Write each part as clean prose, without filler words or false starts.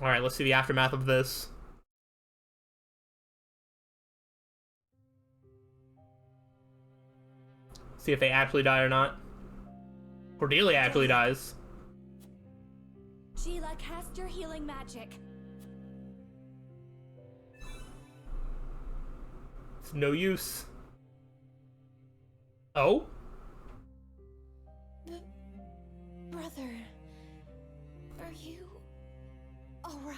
Alright, let's see the aftermath of this. See if they actually die or not. Cordelia actually dies. Sheila, cast your healing magic. It's no use. Oh? Brother, are you alright?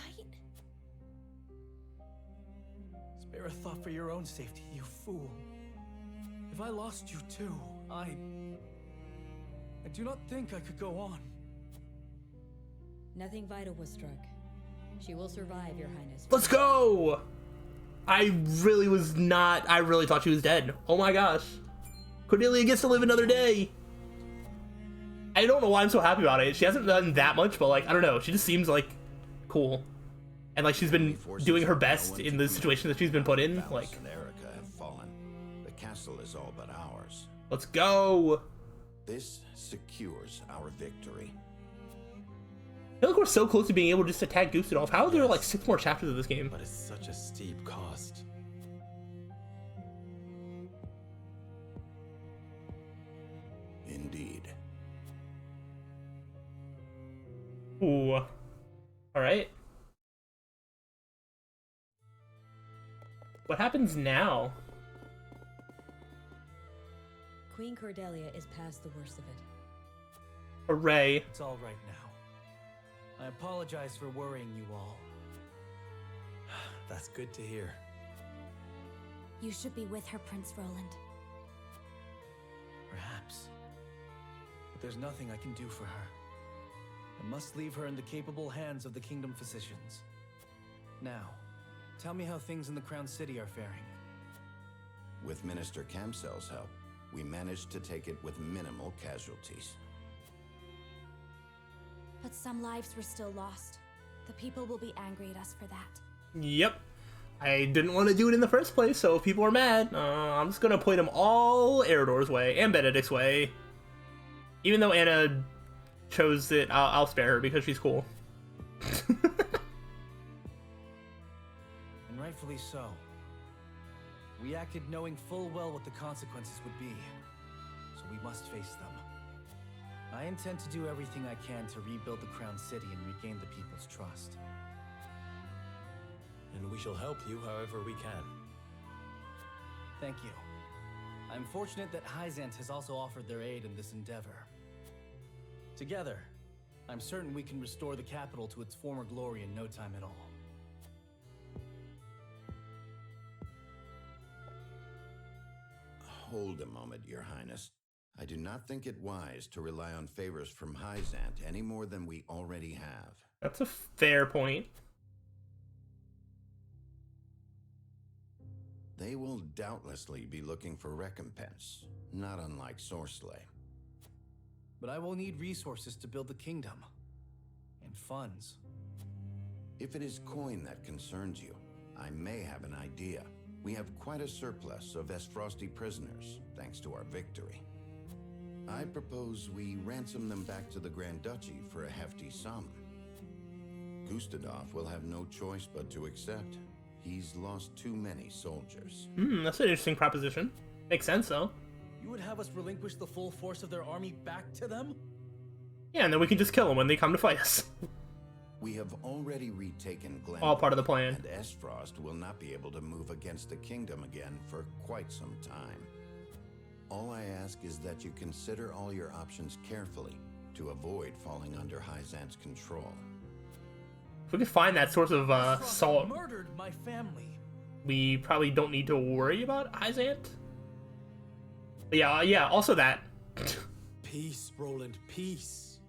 Spare a thought for your own safety, you fool. If I lost you too, I do not think I could go on. Nothing vital was struck. She will survive, Your Highness. Let's go! I really thought she was dead. Oh my gosh. Cordelia gets to live another day. I don't know why I'm so happy about it. She hasn't done that much, but like, I don't know. She just seems like cool. And like she's been doing her best in the situation that she's been put in. Like, have fallen. The castle is all but ours. let's go. This secures our victory. I feel like we're so close to being able to just attack Gustave. How are there like 6 more chapters of this game? But it's such a steep cost. Indeed. Ooh. Alright. What happens now? Queen Cordelia is past the worst of it. Hooray. It's all right now. I apologize for worrying you all. That's good to hear. You should be with her, Prince Roland. Perhaps. But there's nothing I can do for her. I must leave her in the capable hands of the kingdom physicians. Now, tell me how things in the Crown City are faring. With Minister Camsel's help, we managed to take it with minimal casualties. But some lives were still lost. The people will be angry at us for that. Yep. I didn't want to do it in the first place, so if people are mad, I'm just gonna point them all Eridor's way and Benedict's way. Even though Anna chose it, I'll spare her because she's cool. And rightfully so. We acted knowing full well what the consequences would be, so we must face them. I intend to do everything I can to rebuild the Crown City and regain the people's trust. And we shall help you however we can. Thank you. I'm fortunate that Hyzante has also offered their aid in this endeavor. Together, I'm certain we can restore the capital to its former glory in no time at all. Hold a moment, Your Highness. I do not think it wise to rely on favors from Hyzante any more than we already have. That's a fair point. They will doubtlessly be looking for recompense, not unlike Sorcelet. But I will need resources to build the kingdom. And funds. If it is coin that concerns you, I may have an idea. We have quite a surplus of Esfrosti prisoners, thanks to our victory. I propose we ransom them back to the Grand Duchy for a hefty sum. Gustave will have no choice but to accept. He's lost too many soldiers. That's an interesting proposition. Makes sense, though. You would have us relinquish the full force of their army back to them? Yeah, and then we can just kill them when they come to fight us. We have already retaken Glenbrook. All part of the plan. And Esfrost will not be able to move against the kingdom again for quite some time. All I ask is that you consider all your options carefully to avoid falling under Hyzante's control. If we could find that source of salt, Murdered my family. we probably don't need to worry about Hyzante. But yeah, also that. Peace, Roland, peace.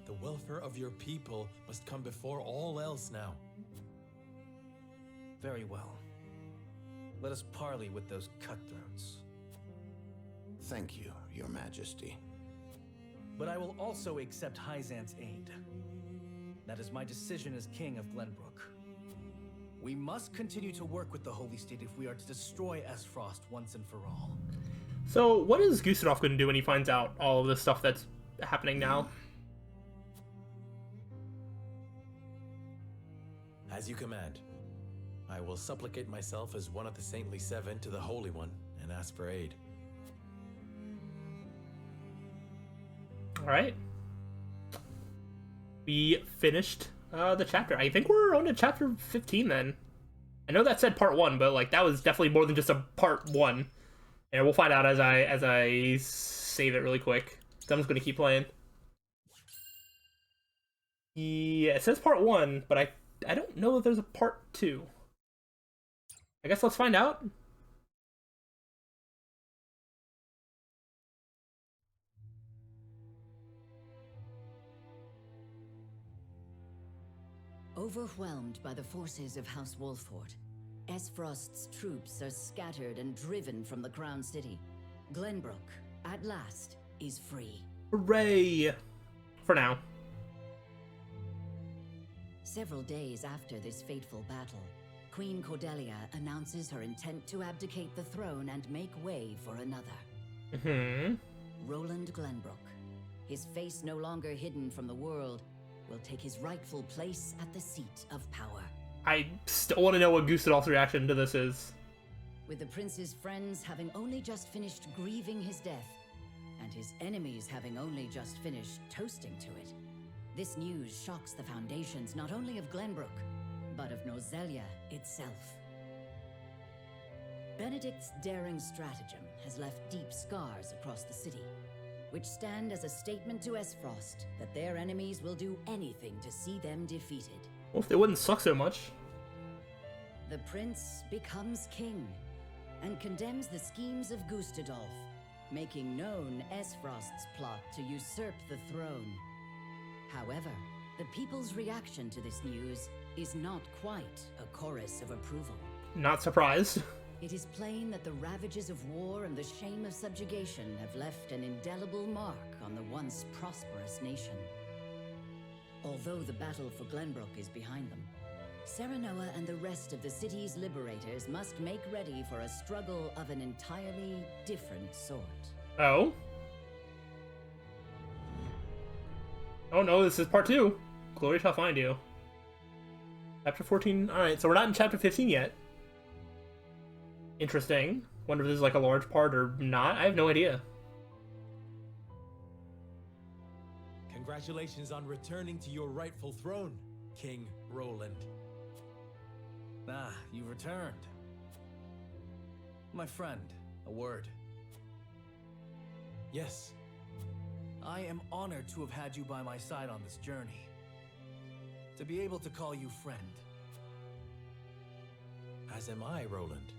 The welfare of your people must come before all else now. Very well. Let us parley with those cutthroats. Thank you, Your Majesty. But I will also accept Hyzante's aid. That is my decision as King of Glenbrook. We must continue to work with the Holy State if we are to destroy Esfrost once and for all. So, what is Gustave going to do when he finds out all of this stuff that's happening now? As you command. I will supplicate myself as one of the Saintly Seven to the Holy One and ask for aid. All right. We finished the chapter. I think we're on to chapter 15 then. I know that said part 1, but like that was definitely more than just a part 1. And we'll find out as I save it really quick. So I'm just gonna keep playing. Yeah, it says part 1, but I don't know if there's a part 2. I guess let's find out. Overwhelmed by the forces of House Wolford, Esfrost's troops are scattered and driven from the Crown City. Glenbrook, at last, is free. Hooray! For now. Several days after this fateful battle, Queen Cordelia announces her intent to abdicate the throne and make way for another. Roland Glenbrook, his face no longer hidden from the world, will take his rightful place at the seat of power. I still want to know what Gustadolf's reaction to this is. With the prince's friends having only just finished grieving his death, and his enemies having only just finished toasting to it, this news shocks the foundations not only of Glenbrook, but of Nozelia itself. Benedict's daring stratagem has left deep scars across the city, which stand as a statement to Esfrost that their enemies will do anything to see them defeated. Well, if they wouldn't suck so much. The prince becomes king and condemns the schemes of Gustadolf, making known Esfrost's plot to usurp the throne. However, the people's reaction to this news is not quite a chorus of approval. Not surprised. It is plain that the ravages of war and the shame of subjugation have left an indelible mark on the once prosperous nation. Although the battle for Glenbrook is behind them, Serenoa and the rest of the city's liberators must make ready for a struggle of an entirely different sort. Oh? Oh no, this is part 2. Glory shall find you. Chapter 14. Alright, so we're not in chapter 15 yet. Interesting. Wonder if this is like a large part or not. I have no idea. Congratulations on returning to your rightful throne, King Roland. Ah, you returned. My friend, a word. Yes. I am honored to have had you by my side on this journey. To be able to call you friend. As am I, Roland.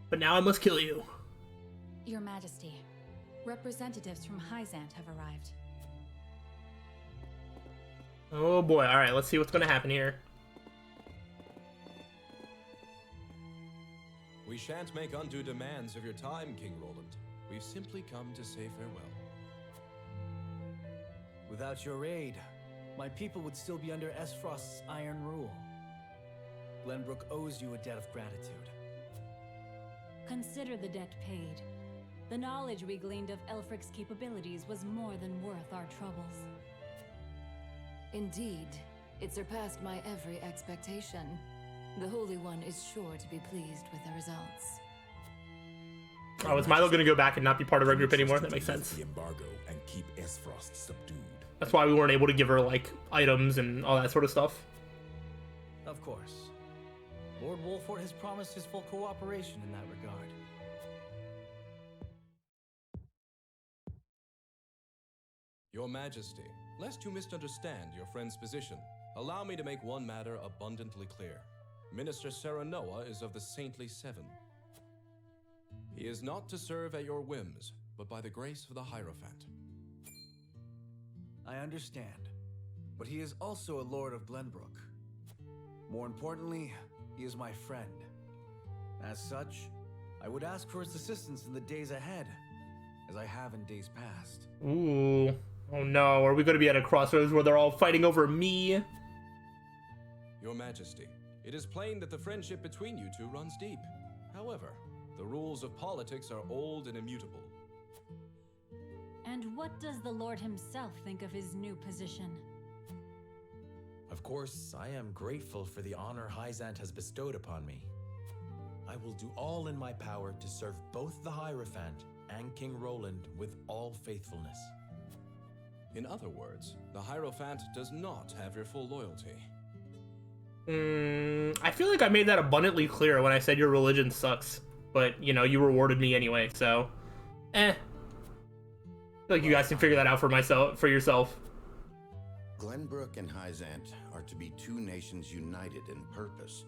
But now I must kill you. Your Majesty, representatives from Hyzante have arrived. Oh boy, alright, let's see what's gonna happen here. We shan't make undue demands of your time, King Roland. We've simply come to say farewell. Without your aid, my people would still be under Esfrost's iron rule. Glenbrook owes you a debt of gratitude. Consider the debt paid. The knowledge we gleaned of Elfric's capabilities was more than worth our troubles. Indeed, it surpassed my every expectation. The Holy One is sure to be pleased with the results. Oh, is Milo gonna go back and not be part of our group anymore? That makes sense. The embargo and keep Esfrost subdued. That's why we weren't able to give her, like, items and all that sort of stuff. Of course. Lord Wolford has promised his full cooperation in that regard. Your Majesty, lest you misunderstand your friend's position, allow me to make one matter abundantly clear. Minister Serenoa is of the Saintly Seven. He is not to serve at your whims, but by the grace of the Hierophant. I understand, but he is also a Lord of Glenbrook. More importantly, he is my friend. As such, I would ask for his assistance in the days ahead, as I have in days past. Ooh. Oh no, are we gonna be at a crossroads where they're all fighting over me? Your Majesty, it is plain that the friendship between you two runs deep. However, the rules of politics are old and immutable. And what does the Lord himself think of his new position? Of course, I am grateful for the honor Hyzante has bestowed upon me. I will do all in my power to serve both the Hierophant and King Roland with all faithfulness. In other words, the Hierophant does not have your full loyalty. I feel like I made that abundantly clear when I said your religion sucks. But, you know, you rewarded me anyway, so... I feel like you guys can figure that out for yourself. Glenbrook and Hyzante are to be two nations united in purpose.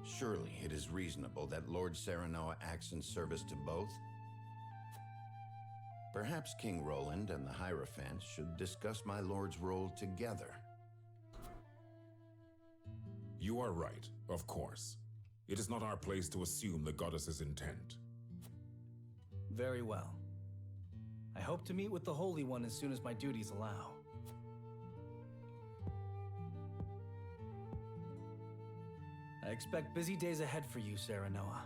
Surely it is reasonable that Lord Serenoa acts in service to both? Perhaps King Roland and the Hierophant should discuss my lord's role together. You are right, of course. It is not our place to assume the goddess's intent. Very well. I hope to meet with the Holy One as soon as my duties allow. I expect busy days ahead for you, Serenoa.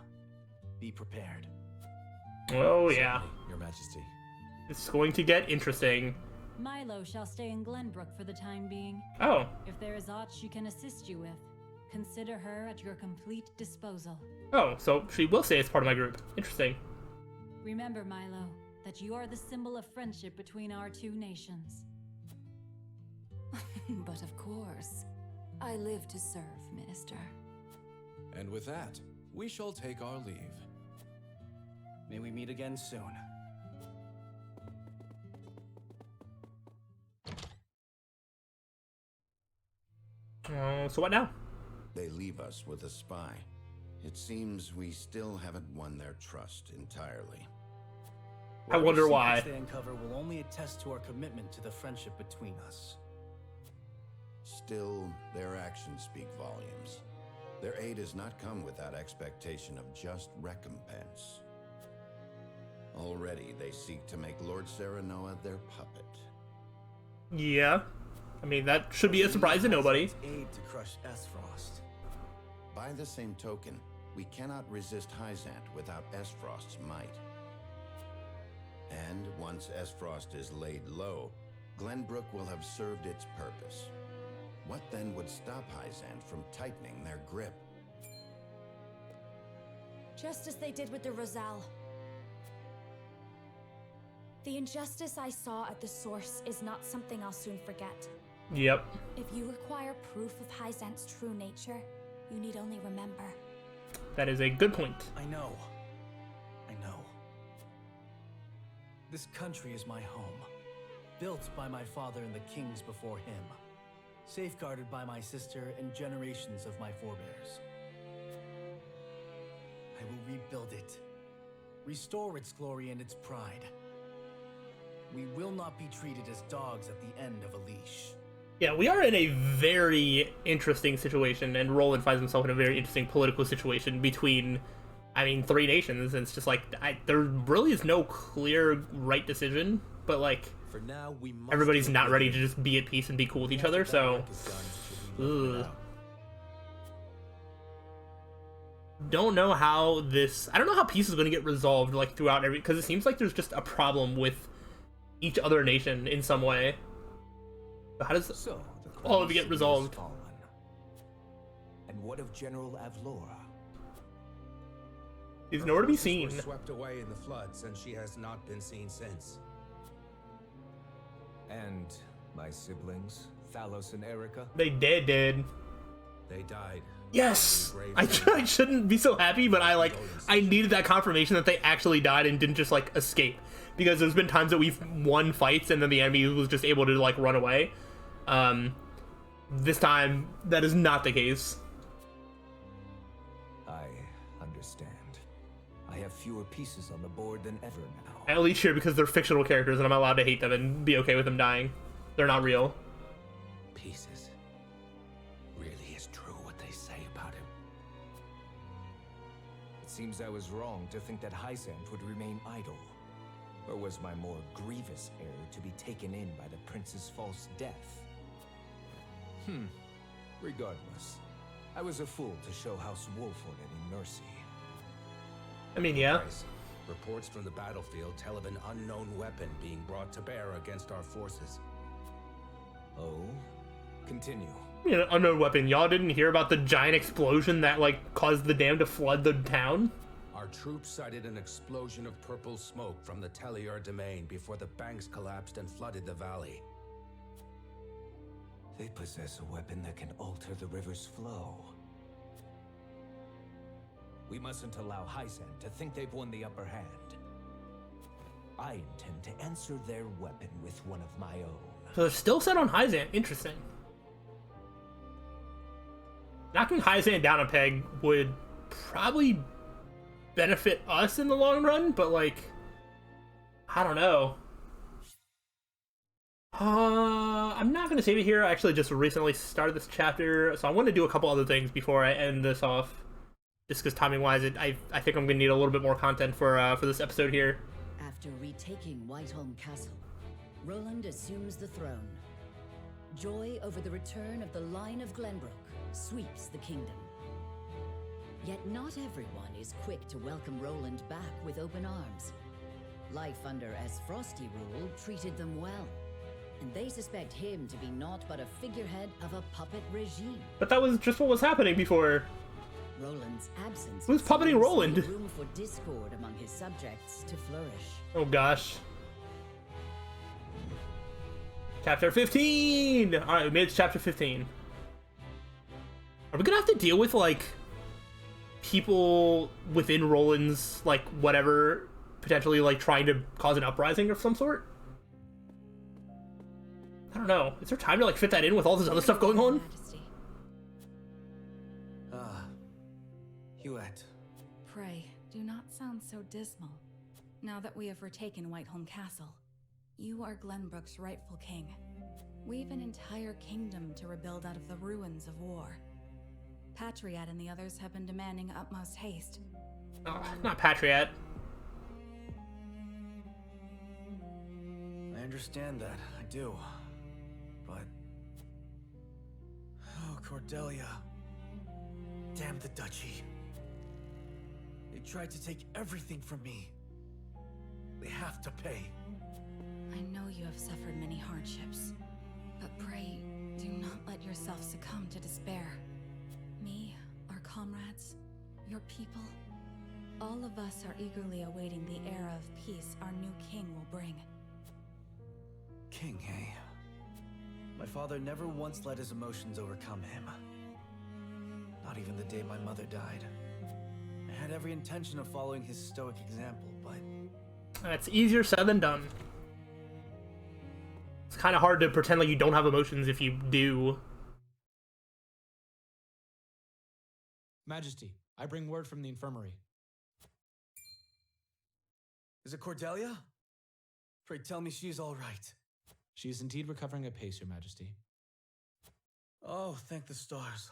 Be prepared. Oh, yeah. Your Majesty. It's going to get interesting. Milo shall stay in Glenbrook for the time being. Oh. If there is aught she can assist you with, consider her at your complete disposal. Oh, so she will say it's part of my group. Interesting. Remember, Milo, that you are the symbol of friendship between our two nations. But of course, I live to serve, Minister. And with that, we shall take our leave. May we meet again soon. So what now? They leave us with a spy. It seems we still haven't won their trust entirely. I wonder why. Whatever secrets they uncover will only attest to our commitment to the friendship between us. Still, their actions speak volumes. Their aid has not come without expectation of just recompense. Already, they seek to make Lord Serenoa their puppet. Yeah. I mean, that should be a surprise to nobody. Aid to crush Esfrost. By the same token, we cannot resist Hyzante without Esfrost's might. And once Esfrost is laid low, Glenbrook will have served its purpose. What then would stop Hyzante from tightening their grip? Just as they did with the Rosal. The injustice I saw at the source is not something I'll soon forget. Yep. If you require proof of Hyzante's true nature, you need only remember. That is a good point. I know. This country is my home, built by my father and the kings before him, safeguarded by my sister and generations of my forebears. I will rebuild it, restore its glory and its pride. We will not be treated as dogs at the end of a leash. Yeah, we are in a very interesting situation, and Roland finds himself in a very interesting political situation between, I mean, three nations. And it's just like, there really is no clear right decision, but like, For now, we must everybody's not ready to just be at peace and be cool with each other, so... Ugh. Don't know how this... I don't know how peace is going to get resolved, like, throughout every... Because it seems like there's just a problem with each other nation in some way. So how does all of it get resolved? And what of General Avlora? He's nowhere to be Her seen. forces were swept away in the floods, and she has not been seen since. And my siblings, Thalos and Erica? They dead. They died. Yes! I shouldn't be so happy, but I needed that confirmation that they actually died and didn't just, like, escape. Because there's been times that we've won fights and then the enemy was just able to, like, run away. This time, that is not the case. I understand. I have fewer pieces on the board than ever now. At least here, because they're fictional characters and I'm allowed to hate them and be okay with them dying. They're not real. Pieces. Really is true what they say about him. It seems I was wrong to think that Hyzante would remain idle. Or was my more grievous error to be taken in by the prince's false death? Regardless, I was a fool to show House Wolford any mercy. I mean, yeah. Reports from the battlefield tell of an unknown weapon being brought to bear against our forces. Oh? Continue. You know, unknown weapon. Y'all didn't hear about the giant explosion that, like, caused the dam to flood the town? Our troops sighted an explosion of purple smoke from the Tellier domain before the banks collapsed and flooded the valley. They possess a weapon that can alter the river's flow. We mustn't allow Hyzante to think they've won the upper hand. I intend to answer their weapon with one of my own. So they're still set on Hyzante. Interesting. Knocking Hyzante down a peg would probably benefit us in the long run, but, like, I don't know. I'm not going to save it here. I actually just recently started this chapter, so I want to do a couple other things before I end this off. Just because timing-wise, I think I'm going to need a little bit more content for this episode here. After retaking Whiteholm Castle, Roland assumes the throne. Joy over the return of the line of Glenbrook sweeps the kingdom. Yet not everyone is quick to welcome Roland back with open arms. Life under Frosty rule treated them well, and they suspect him to be naught but a figurehead of a puppet regime. But that was just what was happening before. Roland's absence Who's puppeting Roland? room for discord among his subjects to flourish. Oh gosh. Chapter 15! Alright, we made it to chapter 15. Are we gonna have to deal with, like, people within Roland's, like, whatever, potentially, like, trying to cause an uprising of some sort? I don't know. Is there time to, like, fit that in with all this other stuff going on? Huette. Pray, do not sound so dismal. Now that we have retaken Whiteholm Castle, you are Glenbrook's rightful king. We've an entire kingdom to rebuild out of the ruins of war. Patriot and the others have been demanding utmost haste. Oh, not Patriot. I understand that, I do. But... oh, Cordelia. Damn the duchy. They tried to take everything from me. They have to pay. I know you have suffered many hardships, but pray, do not let yourself succumb to despair. Me, our comrades, your people, all of us are eagerly awaiting the era of peace our new king will bring. King, eh? My father never once let his emotions overcome him. Not even the day my mother died. I had every intention of following his stoic example, but... That's easier said than done. It's kind of hard to pretend like you don't have emotions if you do. Majesty, I bring word from the infirmary. Is it Cordelia? Pray tell me she's all right. She is indeed recovering apace, Your Majesty. Oh, thank the stars.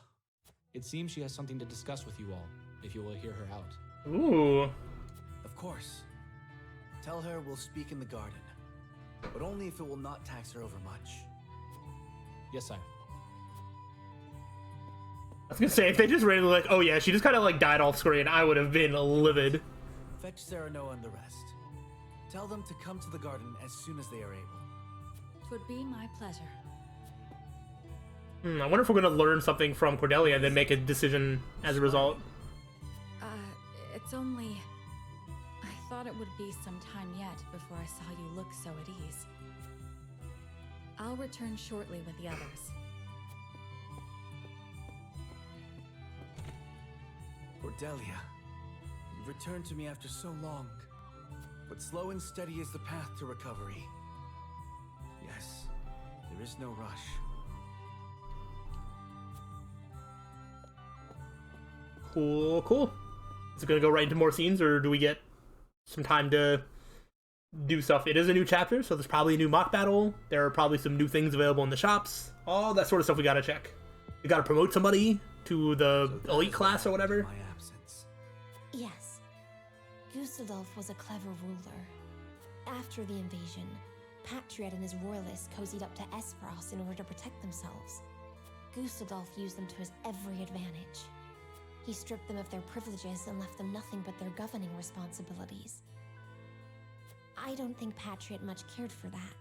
It seems she has something to discuss with you all, if you will hear her out. Ooh. Of course. Tell her we'll speak in the garden, but only if it will not tax her over much. Yes, sire. I was gonna say, if they just randomly like, oh yeah, she just kind of like died off screen, I would have been livid. Fetch Serenoa and the rest. Tell them to come to the garden as soon as they are able. 'Twould be my pleasure. I wonder if we're gonna learn something from Cordelia and then make a decision as a result. It's only... I thought it would be some time yet before I saw you look so at ease. I'll return shortly with the others. Cordelia, you've returned to me after so long, but slow and steady is the path to recovery. Yes, there is no rush. Cool, cool. Is it gonna go right into more scenes, or do we get some time to do stuff? It is a new chapter, so there's probably a new mock battle. There are probably some new things available in the shops. All that sort of stuff we gotta check. We gotta promote somebody to the elite class or whatever. Yes. Gustadolf was a clever ruler. After the invasion, Patriot and his royalists cozied up to Esfros in order to protect themselves. Gustadolf used them to his every advantage. He stripped them of their privileges and left them nothing but their governing responsibilities. I don't think Patriot much cared for that,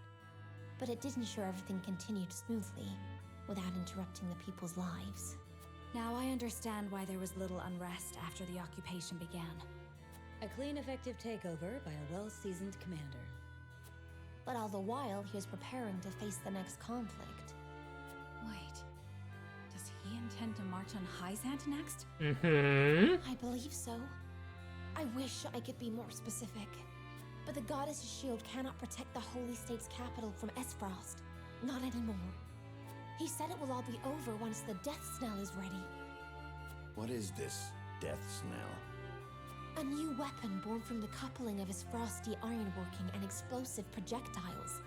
but it did ensure everything continued smoothly. without interrupting the people's lives. Now I understand why there was little unrest after the occupation began. A clean, effective takeover by a well-seasoned commander. But all the while, he was preparing to face the next conflict. Wait, does he intend to march on Hyzante next? I believe so. I wish I could be more specific. But the goddess's shield cannot protect the Holy State's capital from Esfrost. Not anymore. He said it will all be over once the death knell is ready. What is this death knell? A new weapon born from the coupling of his frosty ironworking and explosive projectiles.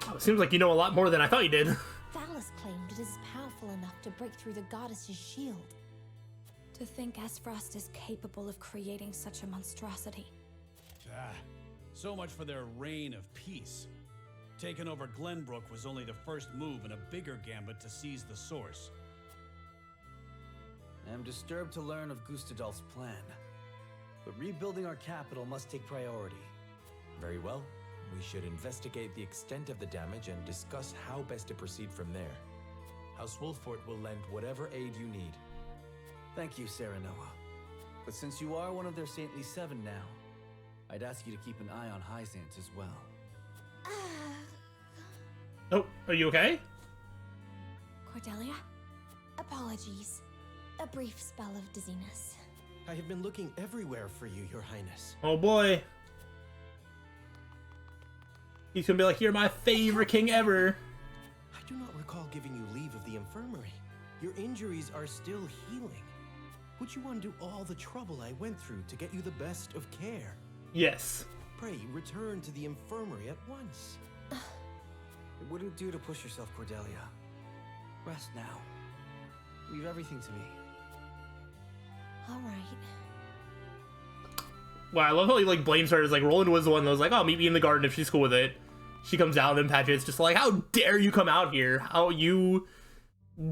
Oh, it seems like you know a lot more than I thought you did. Thalos claimed it is powerful enough to break through the goddess's shield. To think Esfrost is capable of creating such a monstrosity. So much for their reign of peace. Taking over Glenbrook was only the first move in a bigger gambit to seize the source. I am disturbed to learn of Gustadolf's plan. But rebuilding our capital must take priority. Very well. We should investigate the extent of the damage and discuss how best to proceed from there. House Wolffort will lend whatever aid you need. Thank you, Serenoa. But since you are one of their Saintly Seven now, I'd ask you to keep an eye on Hyzante as well. Oh, are you okay? Cordelia? Apologies. A brief spell of dizziness. I have been looking everywhere for you, Your Highness. Oh boy. He's gonna be like, you're my favorite king ever. I do not recall giving you leave of the infirmary. Your injuries are still healing. Would you undo all the trouble I went through to get you the best of care? Yes. Pray, return to the infirmary at once. It wouldn't do to push yourself, Cordelia. Rest now. Leave everything to me. All right. Wow, I love how he like blames her. It's like Roland was the one that was like, "Oh, meet me in the garden if she's cool with it." She comes out and Patrick's just like, "How dare you come out here? How you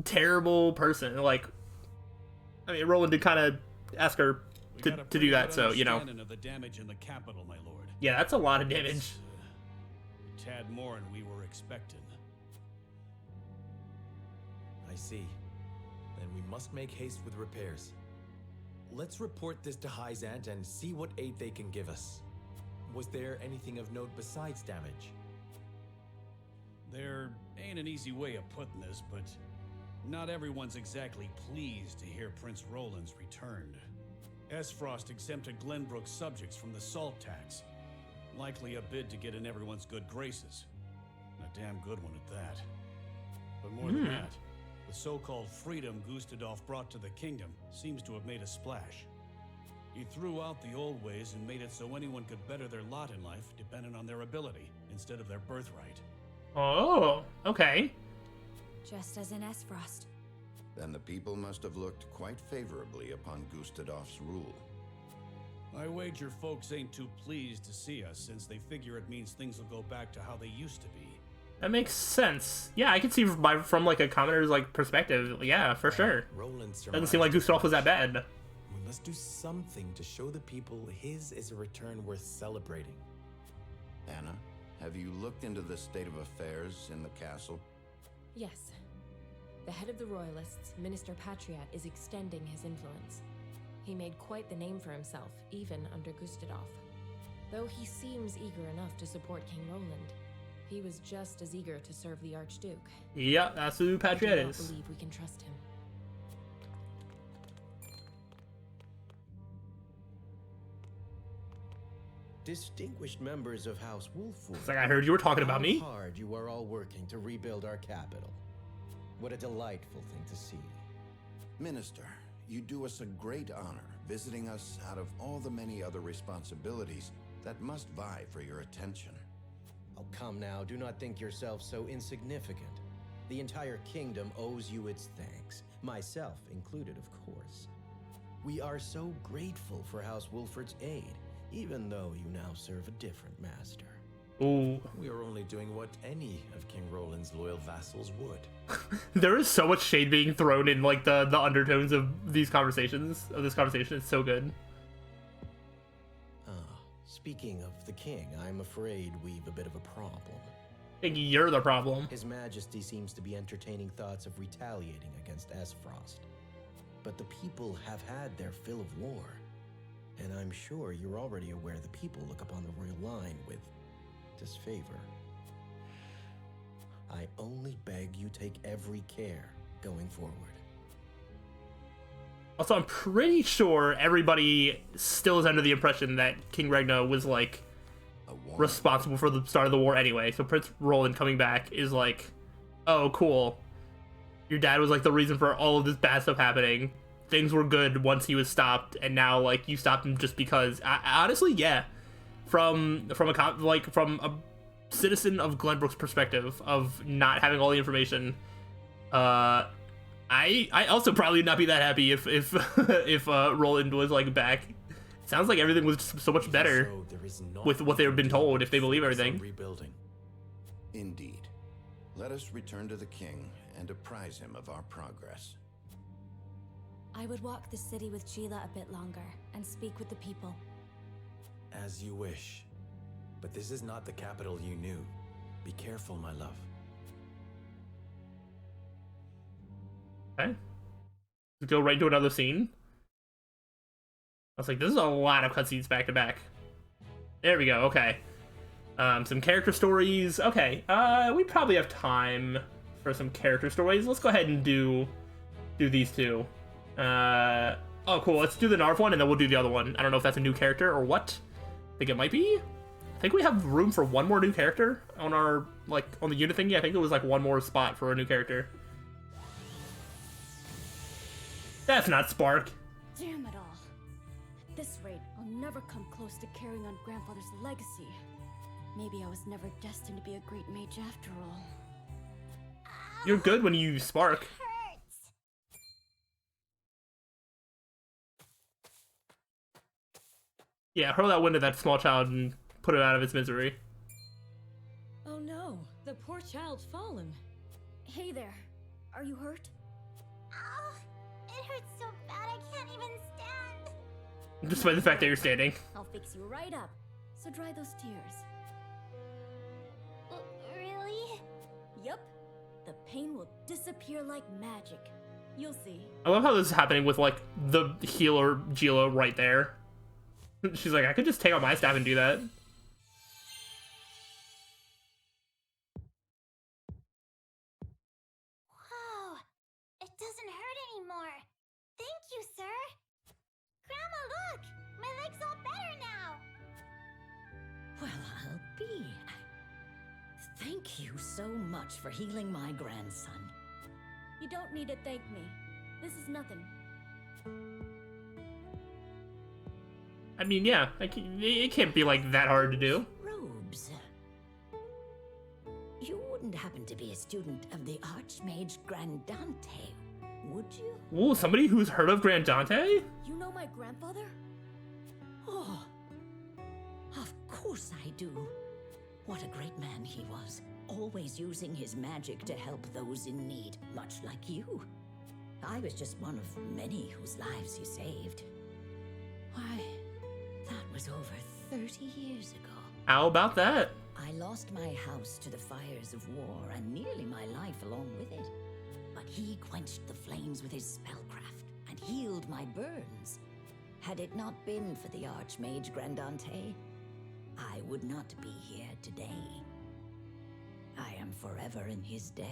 terrible person!" Like, I mean, Roland did kind of ask her to do that, so you know. Of the damage in the capital, my lord. Yeah, that's a lot of damage. It's, a tad more than we were expecting. I see. Then we must make haste with repairs. Let's report this to Hyzante and see what aid they can give us. Was there anything of note besides damage? There ain't an easy way of putting this, but not everyone's exactly pleased to hear Prince Roland's returned. Esfrost exempted Glenbrook's subjects from the salt tax. Likely a bid to get in everyone's good graces. A damn good one at that. But more than that, the so-called freedom Gustadolf brought to the kingdom seems to have made a splash. He threw out the old ways and made it so anyone could better their lot in life dependent on their ability instead of their birthright. Oh, okay. Just as in Esfrost. Then the people must have looked quite favorably upon Gustadolf's rule. I wager folks ain't too pleased to see us since they figure it means things will go back to how they used to be. That makes sense. Yeah, I can see from like a commenter's like perspective. Yeah, for sure. Doesn't seem like Gustadolf was that bad. We must do something to show the people his is a return worth celebrating. Anna, have you looked into the state of affairs in the castle? Yes. The head of the Royalists, Minister Patriat, is extending his influence. He made quite the name for himself, even under Gustadolf. Though he seems eager enough to support King Roland, he was just as eager to serve the Archduke. Yeah, that's who Patriot is. I do not believe we can trust him. Distinguished members of House Wolffort. It's like I heard you were talking about me. How hard you are all working to rebuild our capital. What a delightful thing to see. Minister, you do us a great honor visiting us out of all the many other responsibilities that must vie for your attention. Oh, come now, do not think yourself so insignificant. The entire kingdom owes you its thanks, myself included, of course. We are so grateful for House Wolffort's aid, even though you now serve a different master. Ooh. We are only doing what any of King Roland's loyal vassals would. There is so much shade being thrown in like the undertones of these conversations. This conversation is so good. Speaking of the king, I'm afraid we've a bit of a problem. think you're the problem. His Majesty seems to be entertaining thoughts of retaliating against Esfrost. But the people have had their fill of war. And I'm sure you're already aware the people look upon the royal line with disfavor. I only beg you take every care going forward. Also, I'm pretty sure everybody still is under the impression that King Ragnar was, like, responsible for the start of the war anyway. So Prince Roland coming back is like, oh, cool. Your dad was, like, the reason for all of this bad stuff happening. Things were good once he was stopped, and now, like, you stopped him just because. Honestly, yeah. From a citizen of Glenbrook's perspective of not having all the information, I also probably would not be that happy if Roland was, like, back. Sounds like everything was just so much better with what they've been told, if they believe everything. Indeed. Let us return to the king and apprise him of our progress. I would walk the city with Gila a bit longer and speak with the people. As you wish. But this is not the capital you knew. Be careful, my love. Okay. Let's go right into another scene. I was like, this is a lot of cutscenes back to back. There we go, okay. Some character stories. Okay, we probably have time for some character stories. Let's go ahead and do these two. Oh, cool. Let's do the Narv one, and then we'll do the other one. I don't know if that's a new character or what. I think it might be. I think we have room for one more new character on our, like, on the unit thingy. I think it was, like, one more spot for a new character. That's not Spark. Damn it all. At this rate, I'll never come close to carrying on Grandfather's legacy. Maybe I was never destined to be a great mage after all. You're good when you use Spark. Yeah, hurl that wind at that small child and put it out of its misery. Oh no, the poor child's fallen. Hey there, are you hurt? Ow! It hurts so bad I can't even stand. Despite the fact that you're standing. I'll fix you right up, so dry those tears. Really? Yup. The pain will disappear like magic. You'll see. I love how this is happening with, like, the healer Gila right there. She's like, I could just take out my staff and do that. Wow, it doesn't hurt anymore. Thank you, sir. Grandma, look! My leg's all better now. Well, I'll be. Thank you so much for healing my grandson. You don't need to thank me. This is nothing. I mean, yeah, it can't be, like, that hard to do. Robes. You wouldn't happen to be a student of the Archmage Grandante, would you? Ooh, somebody who's heard of Grandante? You know my grandfather? Oh, of course I do. What a great man he was, always using his magic to help those in need, much like you. I was just one of many whose lives he saved. Why, that was over 30 years ago. How about that? I lost my house to the fires of war and nearly my life along with it. But he quenched the flames with his spellcraft and healed my burns. Had it not been for the Archmage Grandante, I would not be here today. I am forever in his debt.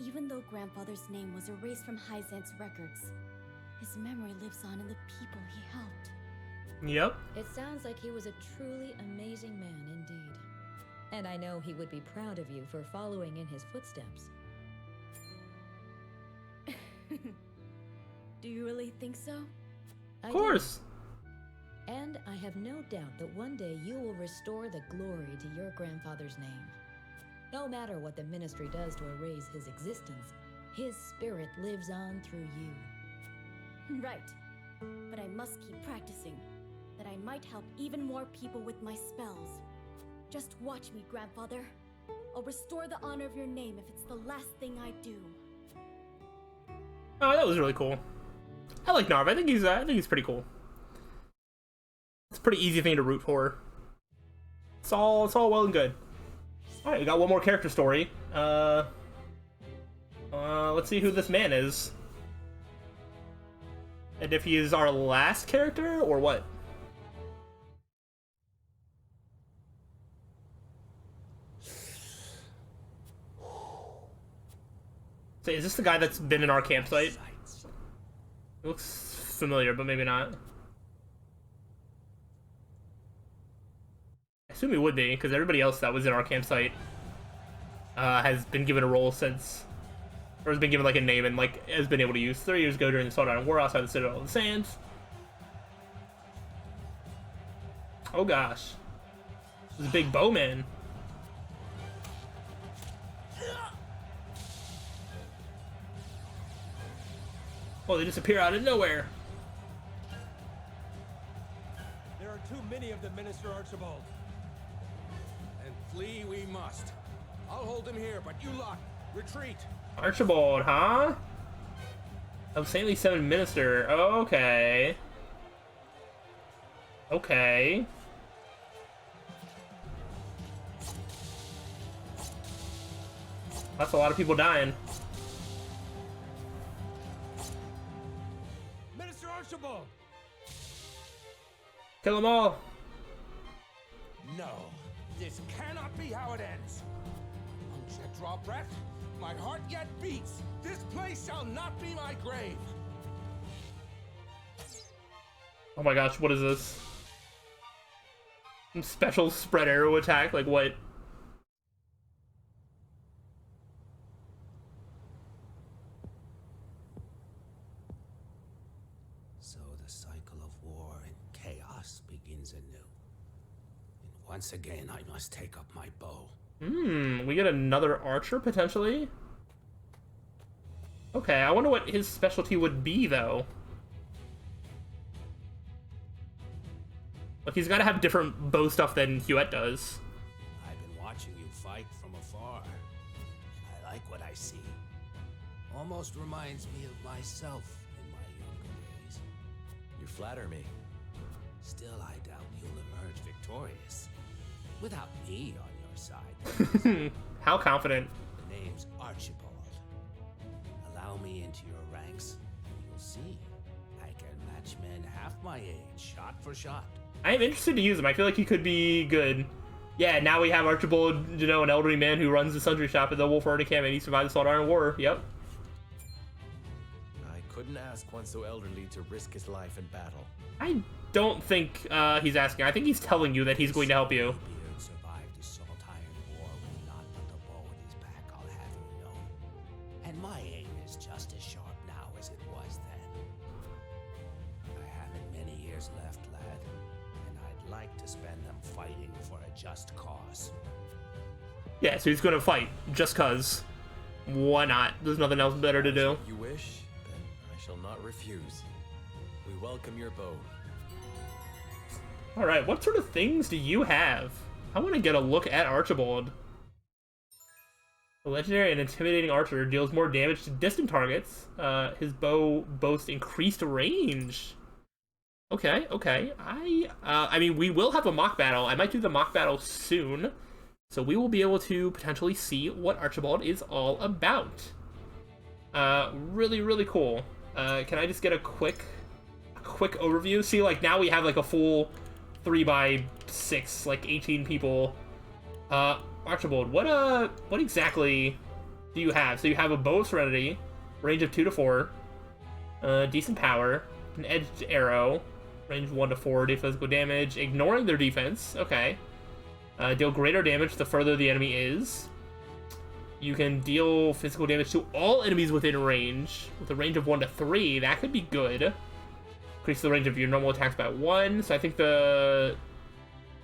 Even though Grandfather's name was erased from Hyzante's records, his memory lives on in the people he helped. Yep. It sounds like he was a truly amazing man indeed. And I know he would be proud of you for following in his footsteps. Do you really think so? Of course. And I have no doubt that one day you will restore the glory to your grandfather's name. No matter what the ministry does to erase his existence, his spirit lives on through you. Right. But I must keep practicing, that I might help even more people with my spells. Just watch me, Grandfather. I'll restore the honor of your name if it's the last thing I do. Oh, that was really cool. I like Narv. I think he's pretty cool. It's a pretty easy thing to root for. It's all well and good. All right, we got one more character story. Let's see who this man is. And if he is our last character, or what? So is this the guy that's been in our campsite? It looks familiar, but maybe not. I assume he would be, because everybody else that was in our campsite has been given a role since, or has been given like a name and like has been able to use 3 years ago during the Sword Art War outside the Citadel of the Sands. Oh gosh, this is a big bowman. Oh, they disappear out of nowhere. There are too many of them, Minister Archibald. And flee we must. I'll hold him here, but you lot, retreat. Archibald, huh? Of Saintly 7 Minister. Okay. Okay. That's a lot of people dying. Minister Archibald! Kill them all. No, this cannot be how it ends. Don't yet draw breath. My heart yet beats. This place shall not be my grave. Oh my gosh, what is this? Some special spread arrow attack? Like what? So the cycle of war and chaos begins anew. And once again, I must take up my bow. We get another archer, potentially? Okay, I wonder what his specialty would be, though. Like, he's gotta have different bow stuff than Huet does. I've been watching you fight from afar, and I like what I see. Almost reminds me of myself in my younger days. You flatter me. Still, I doubt you'll emerge victorious. Without me on your side. How confident. The name's Archibald. Allow me into your ranks, and you'll see. I can match men half my age, shot for shot. I am interested to use him. I feel like he could be good. Yeah, now we have Archibald, you know, an elderly man who runs the sundry shop at the Wolf Arctic Camp, and he survived the Sword Art War. Yep. I couldn't ask one so elderly to risk his life in battle. I don't think he's asking. I think he's telling you that he's going to help you. Beard survived the Salt Iron War with not but the bow at his back, I'll have you know. And my aim is just as sharp now as it was then. I haven't many years left, lad, and I'd like to spend them fighting for a just cause. Yeah, so he's going to fight, just cause. Why not? There's nothing else better to do. If you wish, then I shall not refuse. We welcome your bow. Alright, what sort of things do you have? I want to get a look at Archibald. A legendary and intimidating archer deals more damage to distant targets. His bow boasts increased range. Okay, okay. I mean, we will have a mock battle. I might do the mock battle soon. So we will be able to potentially see what Archibald is all about. Really, really cool. Can I just get a quick overview? See, like, now we have, like, a full 3x6, like, 18 people. Archibald, what exactly do you have? So you have a bow of serenity, range of 2 to 4, decent power, an edged arrow, range 1 to 4, do physical damage, ignoring their defense. Okay. Deal greater damage the further the enemy is. You can deal physical damage to all enemies within range, with a range of 1 to 3. That could be good. Increase the range of your normal attacks by 1. So I think the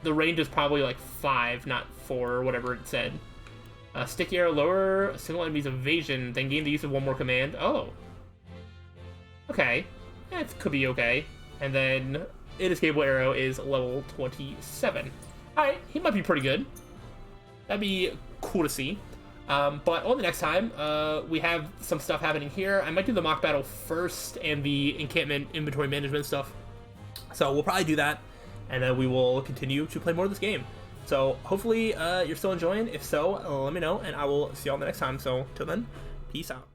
range is probably like 5, not 4, or whatever it said. Sticky arrow, lower a single enemy's evasion, then gain the use of 1 more command. Oh. Okay. That could be okay. And then inescapable arrow is level 27. Alright, he might be pretty good. That'd be cool to see. But on the next time, we have some stuff happening here. I might do the mock battle first and the encampment inventory management stuff. So we'll probably do that, and then we will continue to play more of this game. So hopefully you're still enjoying. If so, let me know, and I will see you all the next time. So till then, peace out.